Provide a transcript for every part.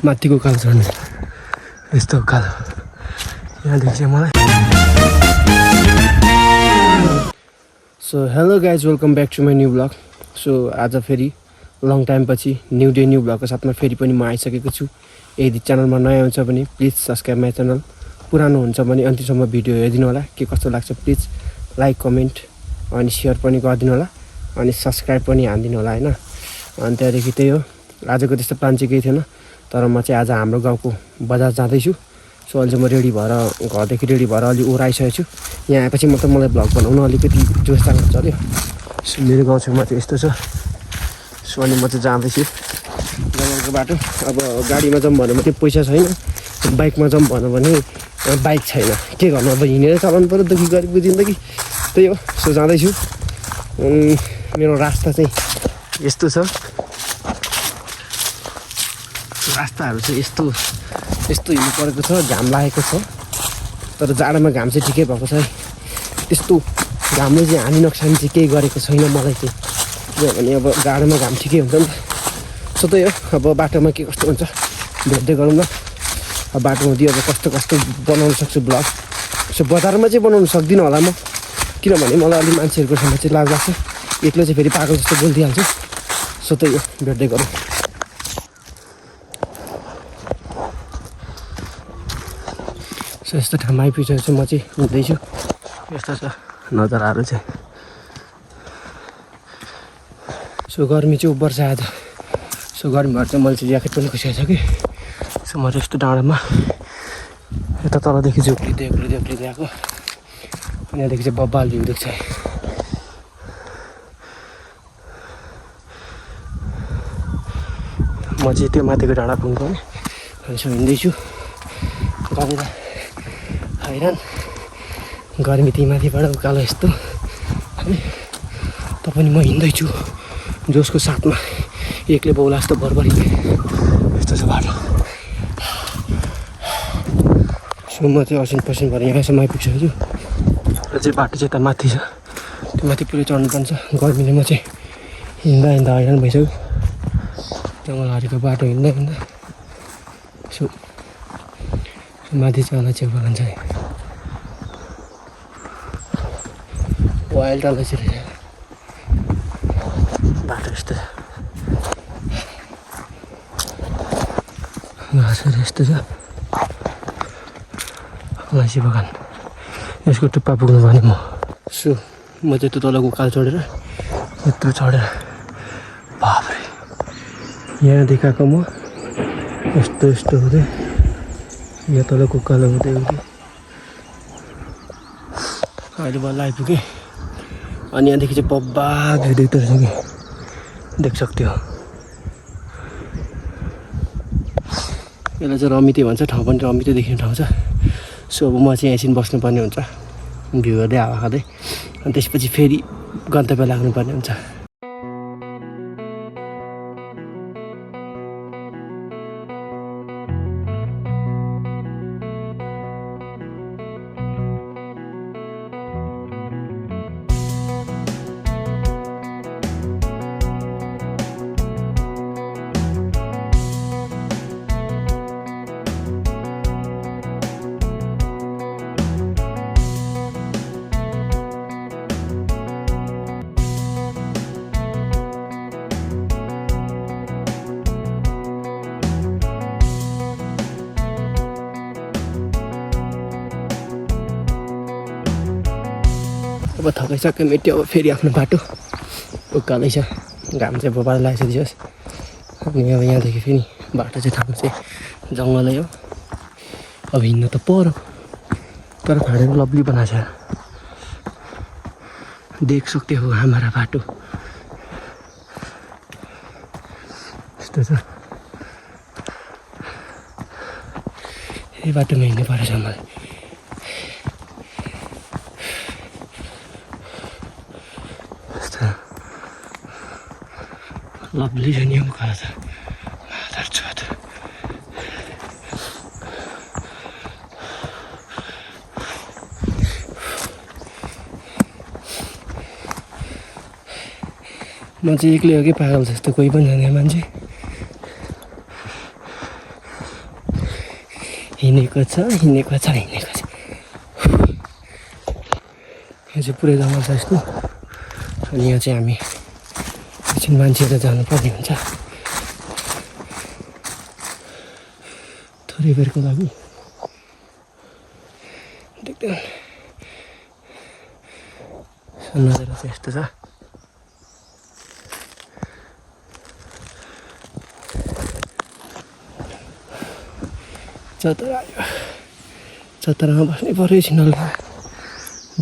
माथिको उकालो चढ्ने यस्तो उकालो यहाँदेखि चाहिँ मलाई so hello guys welcome back to my new blog so आज फेरि लङ टाइम पछि न्यू डे न्यू ब्लगको साथमा फेरि पनि म आइसकेको छु यदि च्यानलमा नयाँ हुन्छ भने प्लिज सब्सक्राइब माई च्यानल पुरानो हुन्छ भने अन्तिमसम्म भिडियो हेरिदिनु होला के कस्तो लाग्छ प्लिज लाइक कमेन्ट अनि सेयर पनि गरिदिनु होला अनि सब्सक्राइब पनि हानिदिनु होला होइन अनि त्यहाँदेखि त्यही हो आजको त्यस्तो प्लान चाहिँ केही थिएन तर म चाहिँ आज हाम्रो गाउँको बजार जाँदैछु सो अहिले चाहिँ म रेडी भएर घरदेखि रेडी भएर अलि ओर आइसकेको छु यहाँ आएपछि मतलब मलाई भ्लग बनाउनु अलिकति जोस जानु चल्यो सो मेरो गाउँ छेउमा चाहिँ यस्तो छ सो अनि म चाहिँ जाँदैछु जङ्गलको बाटो अब गाडीमा जाऊँ भने मात्रै पैसा छैन बाइकमा जाऊँ भन्यो भने बाइक छैन के गर्नु अब हिँडेर चलाउनु पऱ्यो दुःखी गरिबको जिन्दगी त्यही हो सो जाँदैछु मेरो रास्ता चाहिँ यस्तो छ रास्ताहरू चाहिँ यस्तो हिँड्नु परेको छ घाम लागेको छ तर जाडोमा घाम चाहिँ ठिकै भएको छ है त्यस्तो घामले चाहिँ हानि नोक्सान चाहिँ केही गरेको छैन मलाई चाहिँ किनभने अब जाडोमा घाम ठिकै हुन्छ नि त सो त्यही हो अब बाटोमा के कस्तो हुन्छ भेट्दै गरौँ न अब बाटोमा दियो अब कस्तो कस्तो बनाउन सक्छु ब्लग सो बजारमा चाहिँ बनाउनु सक्दिनँ होला म किनभने मलाई अलिक मान्छेहरूको ठाउँमा चाहिँ लाज लाग्छ एक्लो चाहिँ फेरि पागल जस्तो बोलिदिइहाल्छु सो त्यही हो भेट्दै गरौँ सो यस्तो ठाउँमा आइपुगेर चाहिँ म चाहिँ हिँड्दैछु यस्तो छ नजाराहरू चाहिँ सो गर्मी चाहिँ उब्बर छ आज सो गर्मी भएर चाहिँ मैले चाहिँ ज्याकेट पनि खुसिएको छ कि सो म चाहिँ यस्तो डाँडामा यता तलदेखि चाहिँ उक्लिँदै आएको अनि यहाँदेखि चाहिँ बब्बाल भ्यू देख्छ म चाहिँ त्यो माथिको डाँडा पुग्नु पनि यसो हिँड्दैछु गरेर हैरान गर्मी त्यही माथिबाट उकालो यस्तो है त पनि म हिँड्दैछु जोसको साथमा एक्लै बौला जस्तो भरभरि यस्तो छ बाटो सो म चाहिँ असिन भएर यहाँसम्म आइपुगिसकेको छु र चाहिँ बाटो चाहिँ यता माथि छ त्यो माथि पुरै चढ्नु पर्छ गर्मीले म चाहिँ हिँड्दा हैरान भइसक्यो जङ्गलहरीको बाटो हिँड्दा सो माथि चाहिँ अलैँची बगान छ वाइल्ड अलैँची रहेछ बाटो यस्तो छ घाँसहरू यस्तो छ अलैँची बगान यसको टुप्पा पुग्नु भने म सो म चाहिँ त्यो तलको उकालो चढेर यत्रो चढेर बाफ्रे यहाँ देखाएको म यस्तो हुँदै यहाँ तलको उकालो हुँदै अहिले बल्ल आइपुगेँ अनि यहाँदेखि चाहिँ बब्बा भ्यू देख्दो रहेछ कि देख सक्थ्यो यसलाई चाहिँ रमिते भन्छ ठाउँ पनि रमिते देखिने ठाउँ छ सो अब म चाहिँ एकछिन बस्नुपर्ने हुन्छ भ्यू हेर्दै हावा खाँदै अनि त्यसपछि फेरि गन्तव्य लाग्नुपर्ने हुन्छ अब थकाइसक्यो मेट्यो अब फेरि आफ्नो बाटो उकालै छ घाम चाहिँ बबाल लागिसकियोस् अनि अब यहाँदेखि फेरि बाटो चाहिँ ठाउँ चाहिँ जङ्गलै हो अब हिँड्नु त पर्यो तर फाँडेर लभली बनाएको छ देख सक्दै हो हाम्रो बाटो यस्तो छ यही बाटोमा हिँड्नु परेछ मलाई लभली छ नि उकालो त मादर छोत म चाहिँ एक्लै हो कि पागल जस्तो कोही पनि छैन मान्छे हिँडेको छ हिँडेको छ हिँडेको छ। यहाँ चाहिँ पुरै जङ्गल छ यस्तो। अनि यहाँ चाहिँ हामी एकछिन मान्छेहरू जानुपर्ने हुन्छ थोरै बेरको लागि। देख्दैन नजारा चाहिँ यस्तो छ। चतरा आयो, चतरामा बस्नै पर्यो एकछिन हल्का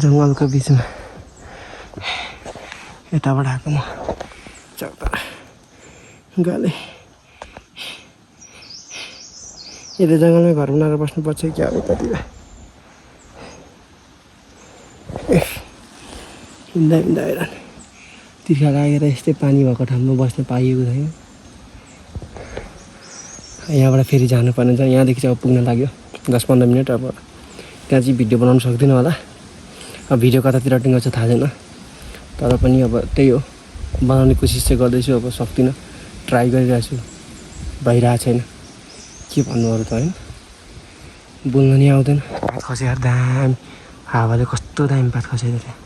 जङ्गलको बिचमा। यताबाट आएको म चतरा गले। यता जङ्गलमै घर बनाएर बस्नुपर्छ क्या अब कति बेला। हिँड्दा हिँड्दा हैरान तिर्खा लागेर यस्तै पानी भएको ठाउँमा बस्न पाइएको छैन। यहाँबाट फेरि जानुपर्ने छ। यहाँदेखि चाहिँ अब पुग्न लाग्यो 10-15 मिनट। अब त्यहाँ चाहिँ भिडियो बनाउनु सक्दिनँ होला। अब भिडियो कतातिर टिङ्गो छ थाहा छैन, तर पनि अब त्यही हो, बनाउने कोसिस चाहिँ गर्दैछु। अब सक्दिनँ, ट्राई गरिरहेको छु, भइरहेको छैन। के भन्नु अरू त होइन, बोल्न नि आउँदैन। पात खस्यो यार दामी, हावाले कस्तो दामी पात खस्यो त्यहाँ।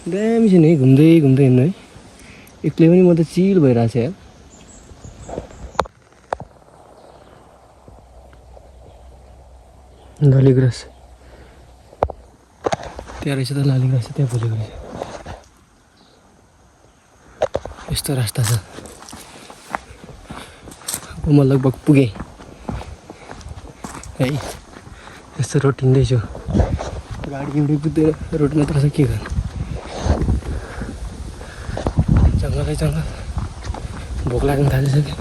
दामी छ नि है, घुम्दै घुम्दै हिँड्नु है। एक्लै पनि म त चिल भइरहेको छ यार। लालीगुराँस त्यहाँ रहेछ त, लालीगुराँस त्यहाँ फुलेको रहेछ। यस्तो रास्ता छ। अब म लगभग पुगेँ है। यस्तो रोड हिँड्दैछु, गाडी हिँड्दै कुद्दैन, रोड मात्र छ, के गर्नु। जङ्गलै जङ्गल, भोक लाग्न थालिसक्यो।